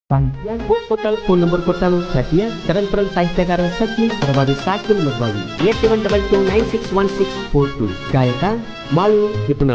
Panggilan phone number ಕೊಟ್ಟಾನು ಸತ್ಯ ತರಂಪರಲ್ ಸಾಹಿತ್ಯಗಾರ ಸತ್ಯ ಪರವಾದ ಸಾಕಿನ ಮದ್ವಾಗಿ 8122961642 ಗಾಯಕ ಮಾಳು ನಿಪುಣ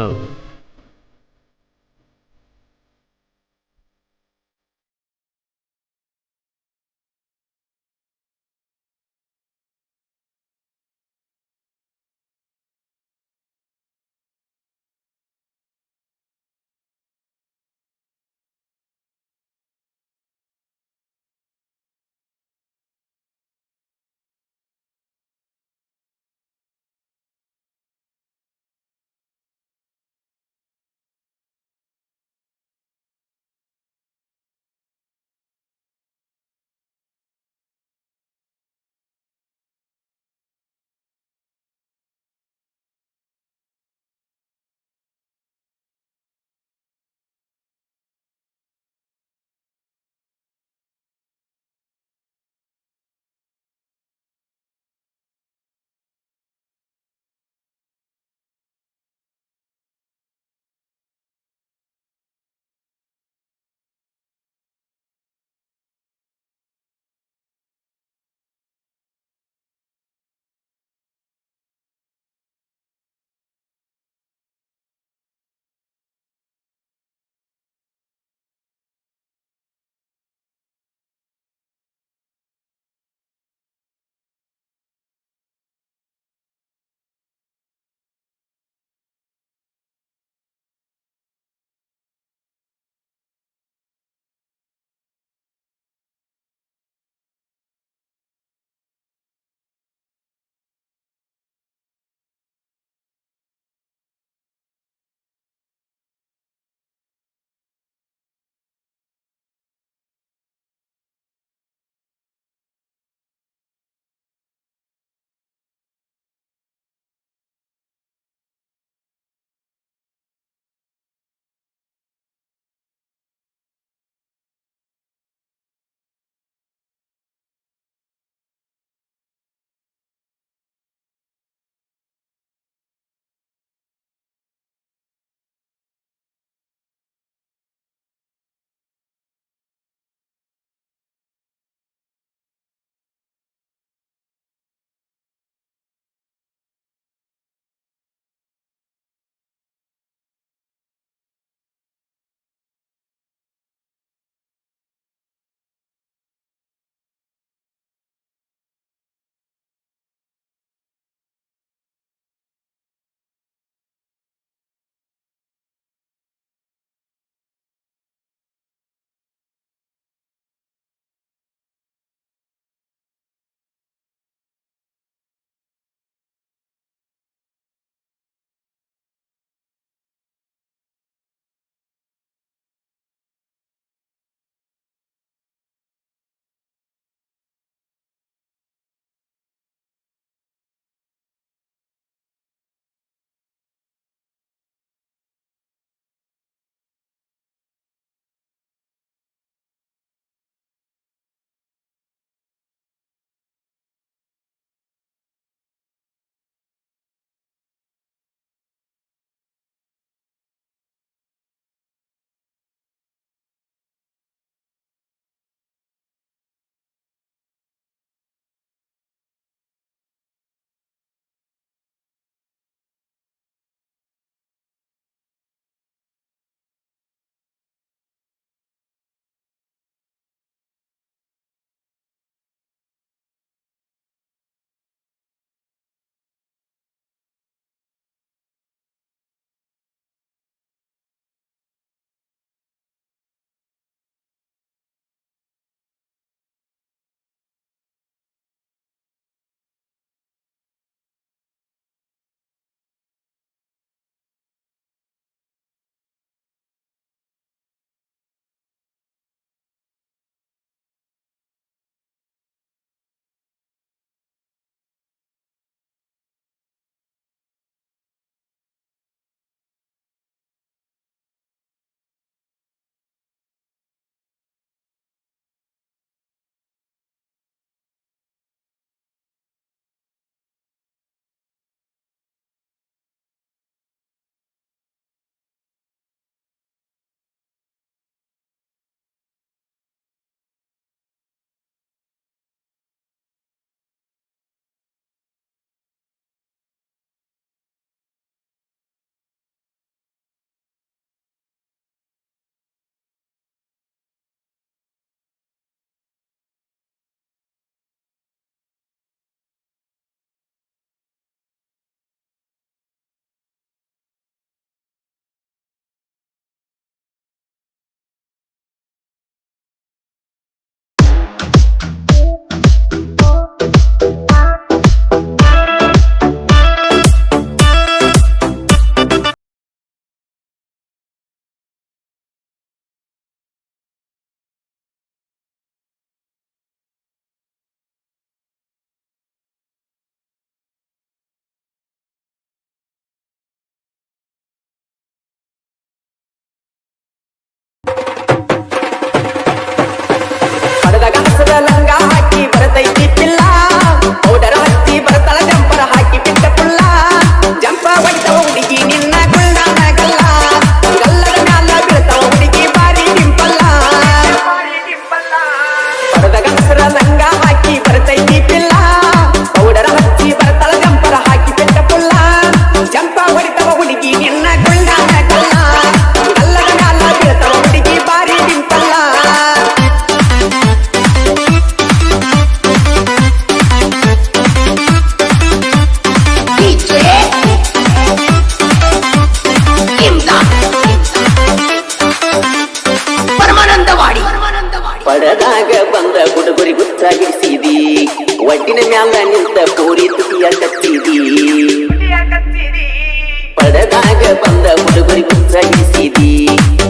ಪಡದಾಗ ಬಂದ ಹುಡುಗರಿ ಕುಚ್ಚ ಹಿಡಿಸಿದಿ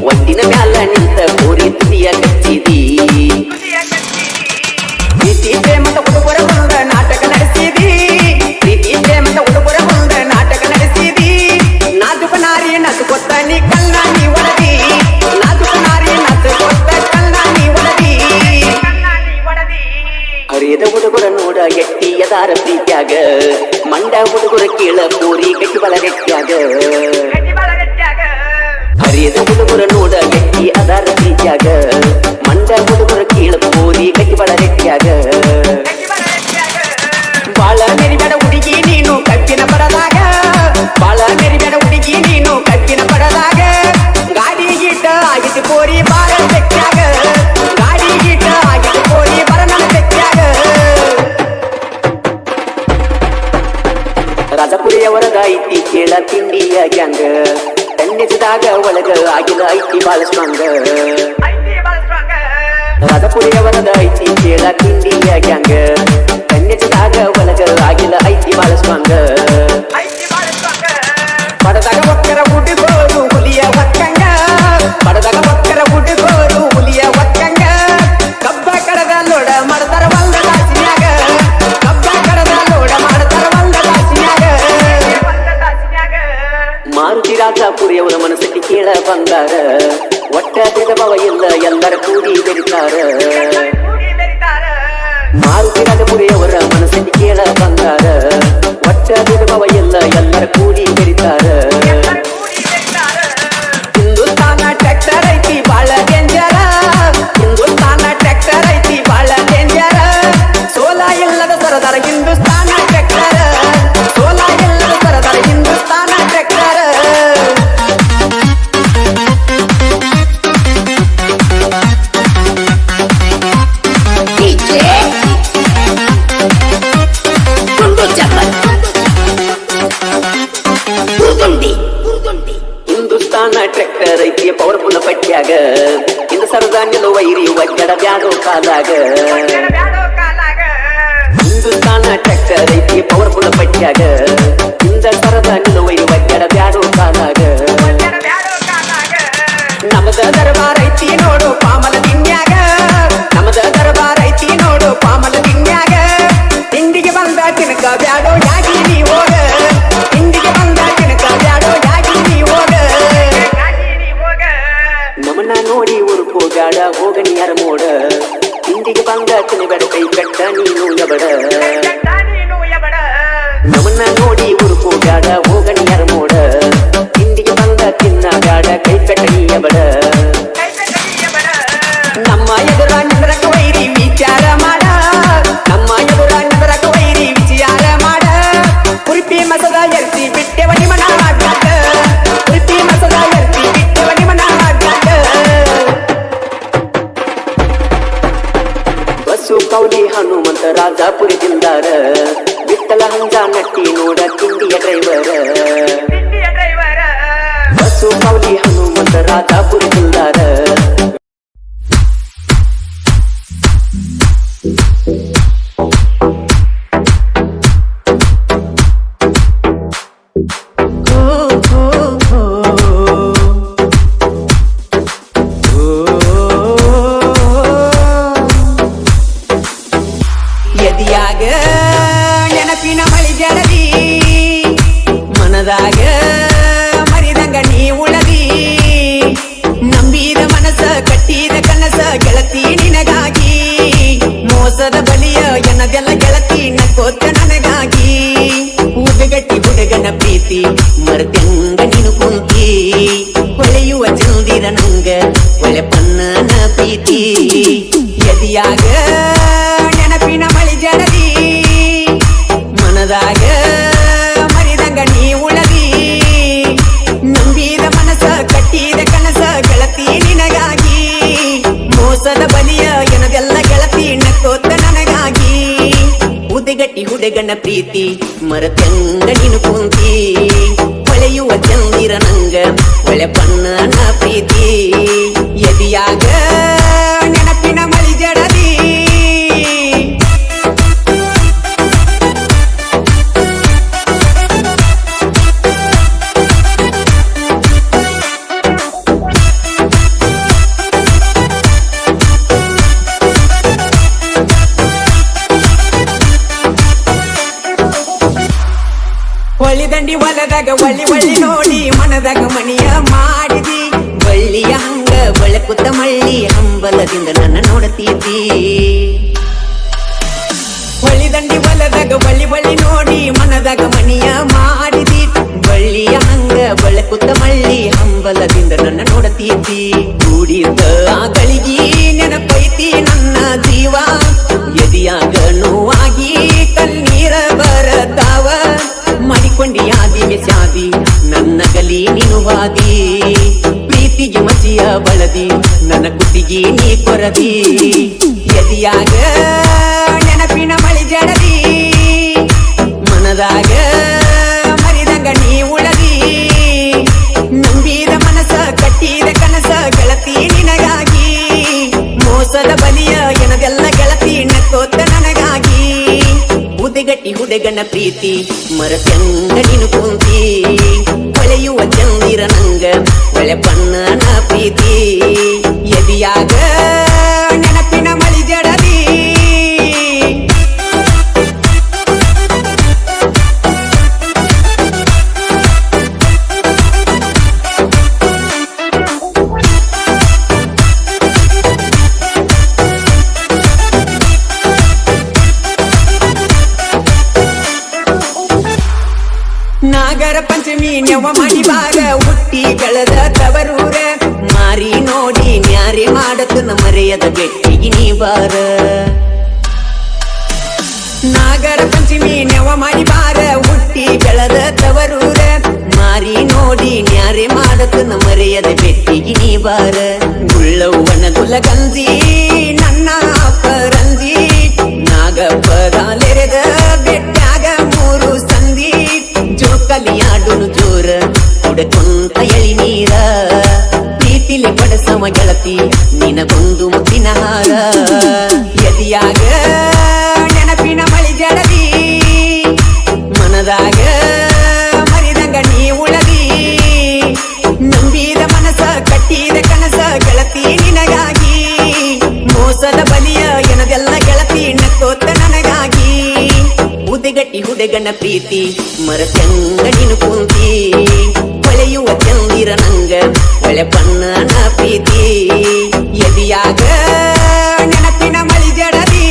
ಒಟ್ಟಿನ ಮ್ಯಾಲ ನಿಂತ ಕೋರಿ ತುದಿಯ ಕಚ್ಚಿದಿ ಪ್ರೀತಿ ಪ್ರೇಮದ ಹುಡುಗರ ಮುಂದ ನಾಟಕ ನಡೆಸಿದಿ ಪ್ರೀತಿ ಪ್ರೇಮದ ಹುಡುಗರ ಮುಂದ ನಾಟಕ ನಡೆಸಿದಿ ನಾಜುಕ ನಾರಿ ನಸು ಕೊತ್ತ ನೀ ಕಲ್ಲ ನೀ ಒಳದಿ ನಾಜುಕ ನಾರಿ ನಸು ಕೊತ್ತ ಕಲ್ಲ ನೀ ಒಳದಿ ಹರಿಯದ ಹುಡುಗರ ನೋಡ ಎಟ್ಟಿ ಯದಾರ ಪ್ರೀತ್ಯಾಗ ಮಂಡ ಹುಡುಗರ ಕೇಳ ಕೋರಿ ಗಟ್ಟಿ ಬಲ ಗಟ್ಟಿಯಾಗ ಹರಿಯದ ಹುಡುಗರ ನೋಡ ಎಟ್ಟಿ ಅದಾರ ಪ್ರೀತ್ಯಾಗ ಮಂಡ ಹುಡುಗರ ಕೇಳ ಕೋರಿ ಗಟ್ಟಿ ಬಲ ಗಟ್ಟಿಯಾಗ ಬಾಳ ಮೆರಿಬೇಡ ಹುಡುಗಿ ನೀನು ಕಬ್ಬಿನ ಪಡದಾಗ ಬಾಳ ಮೆರಿಬೇಡ ಹುಡುಗಿ ನೀನು ಕಬ್ಬಿನ ಪಡದಾಗ ಗಾಡಿ ಗೀಟ ಆಗಿದ್ದು ಕೋರಿ ಬಾರ ಗಟ್ಟಿಯಾಗ ಗಾಡಿ ಗೀಟ ಆಗಿದ್ದು ಕೋರಿ ಬರ ನನ್ನ ಗಟ್ಟಿಯಾಗ ರಾಜಪುರಿಯವರದ ಐತಿ ಕೇಳ ತಿಂಡಿಯ ಗ್ಯಾಂಗ ತಣ್ಣೆಸಿದಾಗ ಒಳಗ ಆಗಿದ ಐತಿ ಬಾಳ ಸ್ಟ್ರಾಂಗ ರಾಜಪುರಿಯವರದ ಐತಿ ಕೇಳ ತಿಂಡಿಯ ಗ್ಯಾಂಗ ತಣ್ಣೆಸಿದಾಗ ಒಳಗ ಆಗಿದ ಐತಿ ಬಾಳ ಸ್ಟ್ರಾಂಗ ಪಡದಾಗ ಒಕ್ಕರ ಹುಡುಗೋರು ಹುಲಿಯ ಒಕ್ಕಂಗ ಪಡದಾಗ ಒಕ್ಕರ ಹುಡುಗೋರು ಹುಲಿಯ ಒಕ್ಕಂಗ ಕಬ್ಬ ಕಡದ ಲೋಡ ಮಾಡ್ತಾರ ಒಂದ ದಾಸಿನ್ಯಾಗ ಕಬ್ಬ ಕಡದ ಲೋಡ ಮಾಡ್ತಾರ ಒಂದ ದಾಸಿನ್ಯಾಗ ಮಾರುತಿ ರಾಜಪುರಿಯವರ ಮನಸ್ಸಿಗೆ ಕೇಳ ಬಂದಾರ ಒಟ್ಟ ಭೇದಭಾವ ಇಲ್ಲ ಎಲ್ಲರ ಕೂಡಿ ಬೆರಿತಾರ ಮಾರುತಿ ರಾಜಪುರಿಯವರ ಮನಸ್ಸಿಗೆ ಕೇಳ ಬಂದಾರ ಒಟ್ಟ ಭೇದಭಾವ ಇಲ್ಲ ಎಲ್ಲರ ಕೂಡಿ ಬೆರಿತಾರ ಹಿಂದೂಸ್ತಾನ ಟ್ರ್ಯಾಕ್ಟರ್ ಐತಿ ಬಾಳ ಡೇಂಜರ ಹಿಂದೂಸ್ತಾನ ಟ್ರ್ಯಾಕ್ಟರ್ ಐತಿ ಬಾಳ ಡೇಂಜರ ಸೋಲ ಇಲ್ಲದ ಸರದಾರ ಹಿಂದೂಸ್ತಾನ ಟ್ರ್ಯಾಕ್ಟರ್ ಸೋಲ ಇಲ್ಲದ ಸರದಾರ ಹಿಂದೂಸ್ತಾನ ಟ್ರ್ಯಾಕ್ಟರ್ ಹಿಂದೂಸ್ತಾನ ಟ್ರ್ಯಾಕ್ಟರ್ ಐತಿ ಪವರ್ಫುಲ್ ಪಟ್ಟ್ಯಾಗ ಇಂದ ಸರದ ನಿಲುವೈರಿ ಒಜ್ಜಡ ಬ್ಯಾಡೋ ಕಾಲಾಗ ಹಿಂದೂಸ್ತಾನ ಟ್ರ್ಯಾಕ್ಟರ್ ಐತಿ ಪವರ್ಫುಲ್ ಪಟ್ಟ್ಯಾಗ ಇಂದ ಸರದ ನಿಲುವೈರಿ ಒಜ್ಜಡ ಬ್ಯಾಡೋ ಕಾಲಾಗ ನಮದ ದರ್ಬಾರ್ ಐತಿ ನೋಡು ಪಾಮಲ ದಿನ್ಯಾಗ ನಮದ ದರ್ಬಾರ್ ಐತಿ ನೋಡು ಪಾಮಲ ದಿನ್ಯಾಗ ತಿಂಡಿಗೆ ಬಂದ ತಿನಕ ಬ್ಯಾಡೋ ಯಾಗಿ ನೀ ಹೋಗ ತಿಂಡಿಗೆ ಬಂದ ತಿನಕ ಬ್ಯಾಡೋ ಯಾಗಿ ನೀ ಹೋಗ ನಮನ ನೋಡಿ ಉರುಪು ಬ್ಯಾಡ ಹೋಗನಿ ಯಾರ ಮೋಡ ತಿಂಡಿಗೆ ಬಂದ ತಿನಬೇಡ ಕೈ ಕಟ್ಟ ನೀನು ಎಬಡ ನಮನ ನೋಡಿ ಉರುಪು ಬ್ಯಾಡ ಹೋಗನಿ ಯಾರ ಮೋಡ ತಿಂಡಿಗೆ ಬಂದ ತಿನ್ನ ಬ್ಯಾಡ ಕೈ ಕಟ್ಟ ನೀ ಎಬಡ ನಮ್ಮ ಎದುರ ನಿಂದ್ರಕ ವೈರಿ ವಿಚಾರ ಮಾಡ ನಮ್ಮ ಎದುರ ನಿಂದ್ರಕ ವೈರಿ ವಿಚಾರ ಮಾಡ ಕುರಿಪಿ ಮಸದ ಎರ್ತಿ ಬಿಟ್ಟೆವ ನಿಮನ ಆಗಾಕ ಕುರಿಪಿ ಮಸದ ಎರ್ತಿ ಬಿಟ್ಟೆವ ನಿಮನ ಆಗಾಕ ಬಸ್ಸು ಕೌಲಿ ಹನುಮಂತ ರಾಜಪುರಿ ದಿಲ್ದಾರ ಬಿಟ್ಟಲ ಹಂಜ ನಟ್ಟಿ ನೋಡ ತಿಂಡಿಯ ಡ್ರೈವರ ಬಸ್ಸು ಕೌಲಿ ಹನುಮಂತ ರಾಜಪುರಿ ದಿಲ್ದಾರ ಎದಿಯಾಗ ನೆನಪಿನ ಮಳಿ ಜಡದಿ ಮನದಾಗ ಮರಿದಂಗ ನೀ ಉಳದಿ ನಂಬಿದ ಮನಸ ಕಟ್ಟಿದ ಕನಸ ಗೆಳತಿ ನಿನಗಾಗಿ ಮೋಸದ ಬಲಿಯ ಎನ್ನದೆಲ್ಲ ಗೆಳತಿ ನಕ್ಕೋತ ನನಗಾಗಿ ಊದಗಟ್ಟಿ ಹುಡುಗನ ಪ್ರೀತಿ ಮರತೆಂಗ ನೀನು ಕುಂತಿ ಹೊಳೆಯುವ ಚಂದಿರ ನಂಗ ಒಳೆ ಪನ್ನನ ಪ್ರೀತಿ ಎದಿಯಾಗ ನೆನಪಿನ ಮಳಿ ಜಡದಿ ಮನದಾಗ ಮರಿದಂಗ ನೀ ಉಳದಿ ನಂಬಿದ ಮನಸ ಕಟ್ಟಿದ ಕನಸ ಗೆಳತಿ ನಿನಗಾಗಿ ಮೋಸದ ಬಲಿಯ ಎನದೆಲ್ಲ ಗೆಳತಿ ನಕ್ಕೋತ ನನಗಾಗಿ ಉದಗಟ್ಟಿ ಹುಡುಗನ ಪ್ರೀತಿ ಮರತೆಂಗ ನೀನು ಕುಂತಿ ಹೊಳೆಯುವ ಚಂದಿರ ನಂಗ ಒಳೆ ಪನ್ನನ ಪ್ರೀತಿ ಎದಿಯಾಗ ನೆನಪಿನ ಮಳಿ ಜಡದಿ ಹೊಳ್ಳಿ ದಂಡಿ ಹೊಲದಾಗ ಒಳ್ಳಿ ಒಳ್ಳಿ ನೋಡಿ ಮನದಾಗ ಮಣಿಯ ಮಾಡಿದಿ ಬಳ್ಳಿಯ ಹಂಗ ಬೆಳಕುತ್ತ ಮಳ್ಳಿ ಹಂಬಲದಿಂದ ನನ್ನ ನೋಡತೀತಿ ಹೊಳ್ಳಿ ದಂಡಿ ಹೊಲದಾಗ ಒಳ್ಳಿ ಒಳ್ಳಿ ನೋಡಿ ಮನದಾಗ ಮಣಿಯ ಮಾಡಿದಿ ಬಳ್ಳಿಯ ಹಂಗ ಬೆಳಕುತ್ತ ಮಳ್ಳಿ ಹಂಬಲದಿಂದ ನನ್ನ ನೋಡತೀತಿ ಕೂಡಿದ ಗಳಿಗೆ ನೆನಪೈತಿ ನನ್ನ ಜೀವ ಎದಿಯಾಗ ನೋವಾಗಿ ಕಣ್ಣೀರ ಬರತಾವ ಮಾಡಿಕೊಂಡಿ ಯಾದಿ ಮೆಸ್ಯಾದಿ ನನ್ನ ಗಲಿ ನಿನುವಾದಿ ಪ್ರೀತಿಗೆ ಮಸಿಯ ಬಳದಿ ನನ್ನ ಕುತ್ತಿಗೆ ನೀ ಕೊರದಿ ಎದಿಯಾಗ ನೆನಪಿನ ಮಳಿ ಜಡದಿ ಮನದಾಗ ಮರಿದಂಗ ನೀ ಉಳದಿ ನಂಬಿದ ಮನಸ ಕಟ್ಟಿದ ಕನಸ ಗೆಳತಿ ನಿನಗಾಗಿ ಮೋಸದ ಬಲಿಯ ಎನದೆಲ್ಲ ಗೆಳತಿ ನಕ್ಕೋತ ನನಗಾಗಿ ಉದೆಗಟ್ಟಿ ಹುಡುಗನ ಪ್ರೀತಿ ಮರಸಂಗ ನೀನು ಕುಂತಿ ಹೊಳೆಯುವ ಚಂದಿರ ನಂಗ ಒಳೆ ಪಣ್ಣನ ಪ್ರೀತಿ ಎದಿಯಾಗ ನೆನಪಿನ ಮಳಿ ಜಡದಿ ನಾಗರ ಪಂಚಮಿ ನೆವ ಮಾಡಿ ಬಾಗ ಹುಟ್ಟಿ ಬೆಳೆದ ತವರೂರ ಮಾರಿ ನೋಡಿ ನ್ಯಾರಿ ಮಾಡತನ ಮರೆಯದ ಬೆಟ್ಟಿಗೆ ನೀ ಬಾರ ನಾಗರ ಪಂಚಮಿ ನೆವ ಮಾಡಿ ಬಾರ ಹುಟ್ಟಿ ಬೆಳೆದ ತವರೂರ ಮಾರಿ ನೋಡಿ ನ್ಯಾರಿ ಮಾಡತನ ಮರೆಯದ ಬೆಟ್ಟಿಗೆ ನೀ ಬಾರ ಗುಳ್ಳವ್ವನ ಗುಲಗಂಜಿ ನನ್ನ ಪರಂಜಿ ನಾಗಪ್ಪಗಾಲೆರೆದ ಬೆಟ್ಟಾಗ ಮೂರು ಸಂದಿ ಜೋಕಲಿಯಾಡುನು ಜೋರ ಕುಡಕೊಂತ ಎಳಿ ನೀರ ಪ್ರೀತಿಲಿ ಪಡಸಮ ಗೆಳತಿ ನಿನಗೊಂದು ಮುತ್ತಿನ ಹಾರ ಎದಿಯಾಗ ನೆನಪಿನ ಮಳಿ ಜಡದಿ ಮನದಾಗ ಮರಿದಂಗ ನೀ ಉಳದಿ ನಂಬಿದ ಮನಸ ಕಟ್ಟಿದ ಕನಸ ಗೆಳತಿ ನಿನಗಾಗಿ ಮೋಸದ ಬಲಿಯ ಎನದೆಲ್ಲ ಗೆಳತಿ ನಕ್ಕೋತ ನನಗಾಗಿ ಉದೆಗಟ್ಟಿ ಹುಡುಗನ ಪ್ರೀತಿ ಮರಸಂಗ ನೀನು ಕುಂತಿ ಹೊಳೆಯುವ ಚಂದಿರ ನಂಗ ಒಳೆ ಪಣ್ಣನ ಪ್ರೀತಿ ಎದಿಯಾಗ ನೆನಪಿನ ಮಳಿ ಜಡದಿ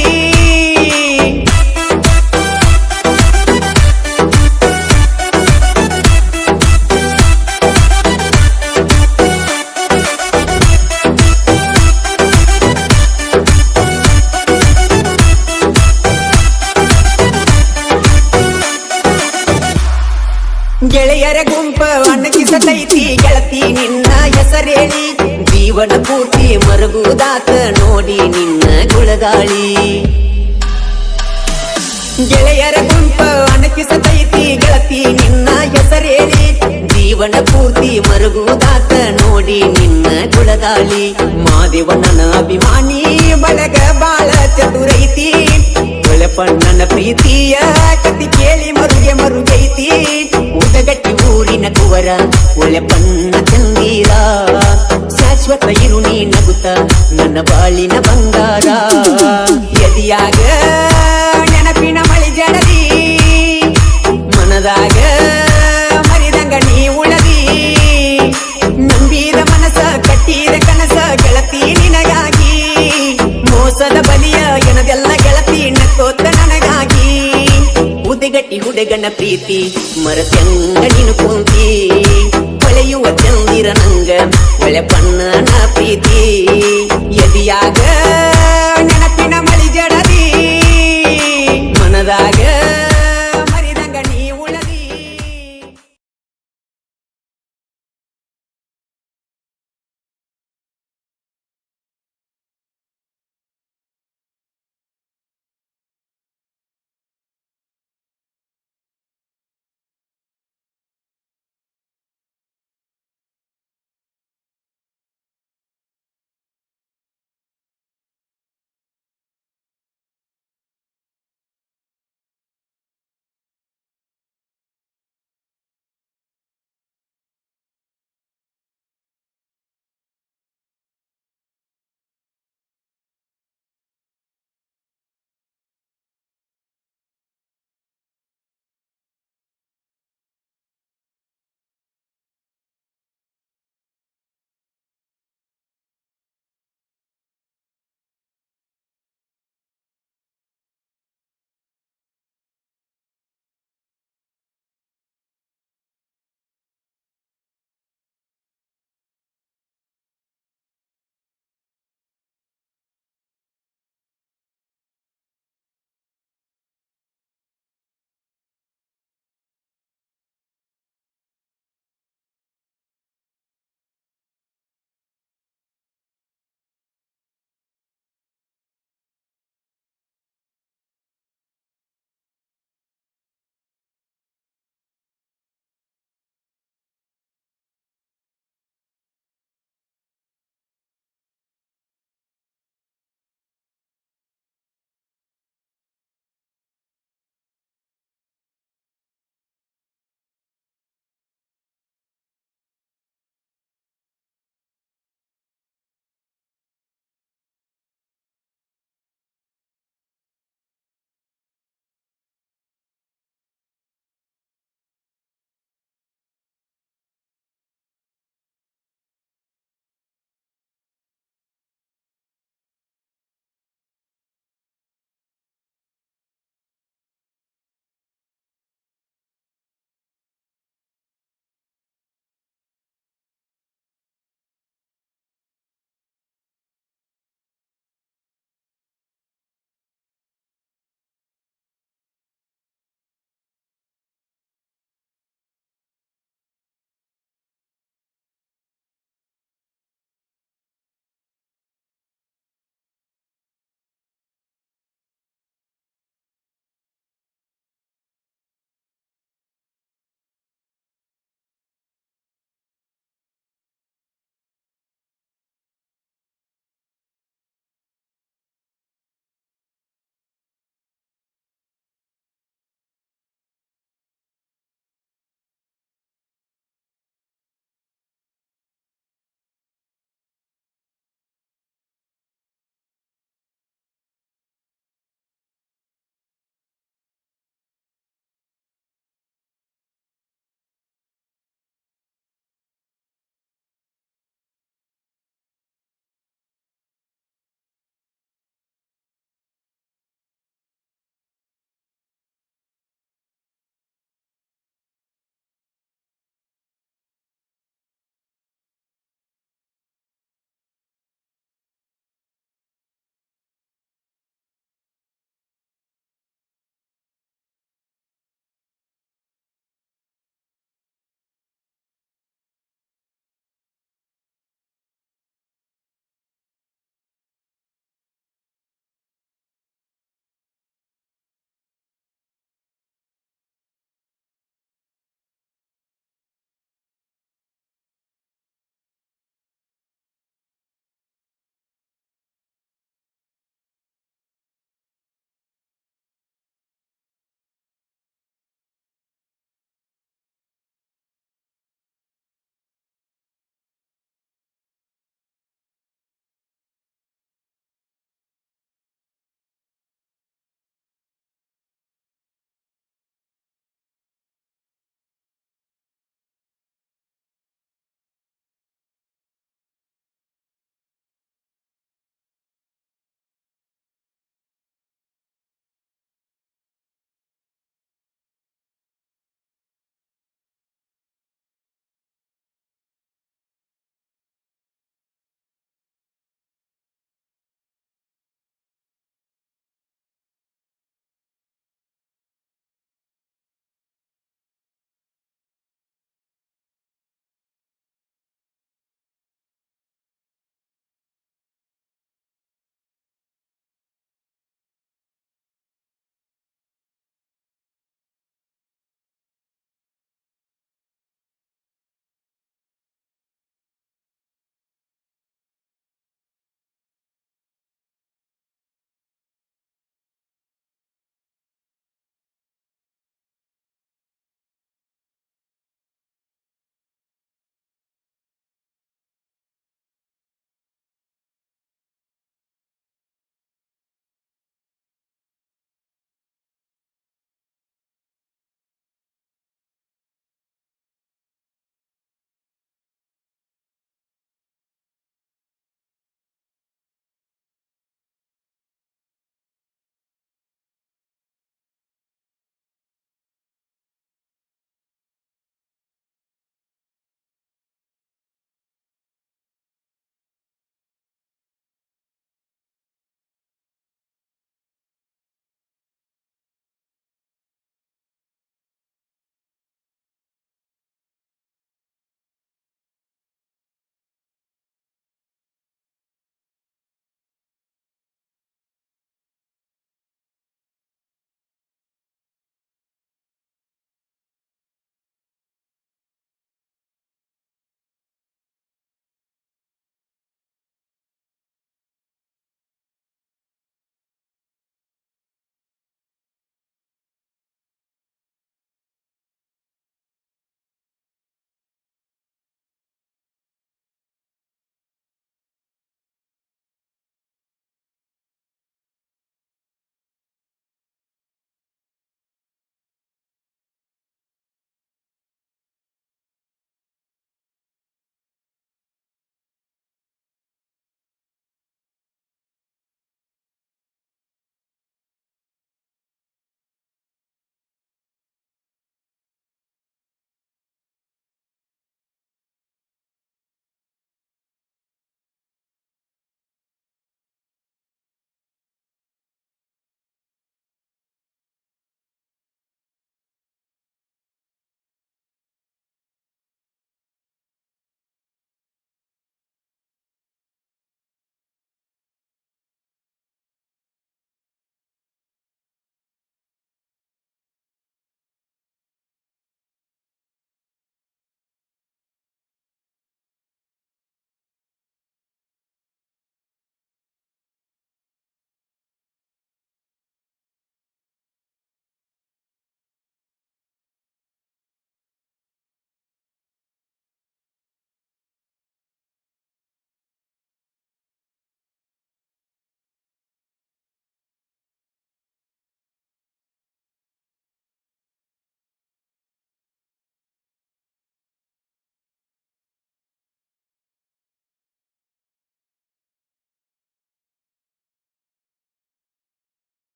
ಗೆಳೆಯರ ಗುಂಪ ಅನ್ನಕಿಸತೈತಿ ಗೆಳತಿ ನಿನ್ನ ಹೆಸರೇಳಿ ಜೀವನ ಪೂರ್ತಿ ಮರಗುದಾತ ನೋಡಿ ನಿನ್ನ ಗುಳಗಾಳಿ ಗೆಳೆಯರ ಗುಂಪ ಅನ್ನಕಿಸತೈತಿ ಗೆಳತಿ ನಿನ್ನ ಹೆಸರೇಳಿ ಜೀವನ ಪೂರ್ತಿ ಮರಗುದಾತ ನೋಡಿ ನಿನ್ನ ಗುಳಗಾಳಿ ಮಾದೇವನ ಅಭಿಮಾನಿ ಬಳಗ ಬಾಳ ಚತುರೈತಿ ಒಳಪಣ್ಣನ ಪ್ರೀತಿಯ ಕತಿ ಕೇಳಿ ಮರುಗೈತಿ ಉದಗಟ್ಟಿ ಊರಿನ ಕುವರ ಒಳೆ ಪಣ್ಣ ಚಂದೀರ ಶಾಶ್ವತ ಇರು ನೀ ನಗುತ್ತ ನನ್ನ ಬಾಳಿನ ಬಂಗಾರ ಎದಿಯಾಗ ನೆನಪಿನ ಮಳಿ ಜಡದಿ ಮನದಾಗ ಮರಿದಂಗ ನೀ ಉಳದಿ ನಂಬಿದ ಮನಸ ಕಟ್ಟಿದ ಕನಸ ಗೆಳತಿ ನಿನಗಾಗಿ ಮೋಸದ ಬಲಿಯ ಎನದೆಲ್ಲ ಗೆಳತಿ ನಕ್ಕೋತ ನನಗಾಗಿ ಉದೆಗಟ್ಟಿ ಹುಡುಗನ ಪ್ರೀತಿ ಮರಸಂಗ ನೀನು ಕುಂತಿ ಹೊಳೆಯುವ ಚಂದಿರ ನಂಗ ಒಳೆ ಪಣ್ಣನ ಪ್ರೀತಿ ಎದಿಯಾಗ ನೆನಪಿನ ಮಳಿ ಜಡದಿ ಮನದಾಗ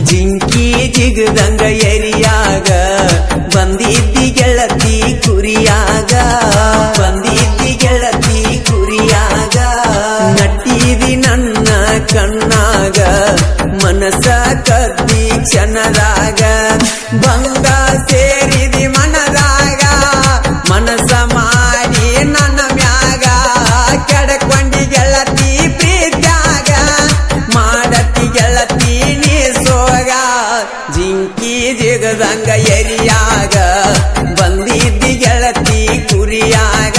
ಜಿಂಕಿ ಜಿಗದಂಗ ಎರಿಯಾಗ ಬಂದಿದ್ದಿ ಗೆಳತಿ ಕುರಿಯಾಗ ಬಂದಿದ್ದಿ ಗೆಳತಿ ಕುರಿಯಾಗ ನಟ್ಟಿದಿ ನನ್ನ ಕಣ್ಣಾಗ ಮನಸ ಕದ್ದಿ ಕ್ಷಣದಾಗ ಭಂಗ ಸೇರಿದಿ ಮನದಾಗ ಮನಸ ಮಾಡಿ ನನ್ನ ಮ್ಯಾಗ ಕೆಡಕೊಂಡಿ ಗೆಳತಿ ಪ್ರೀತ್ಯಾಗ ಮಾಡತಿ ಗೆಳತಿ ನೀ ಸೋಗ ಜಿಂಕಿ ಜಿಗದಂಗ ಎರಿಯಾಗ ಬಂದಿದ್ದಿ ಗೆಳತಿ ಕುರಿಯಾಗ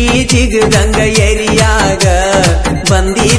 ಜಿಗದಂಗ ಎರಿಯಾಗ ಬಂದಿ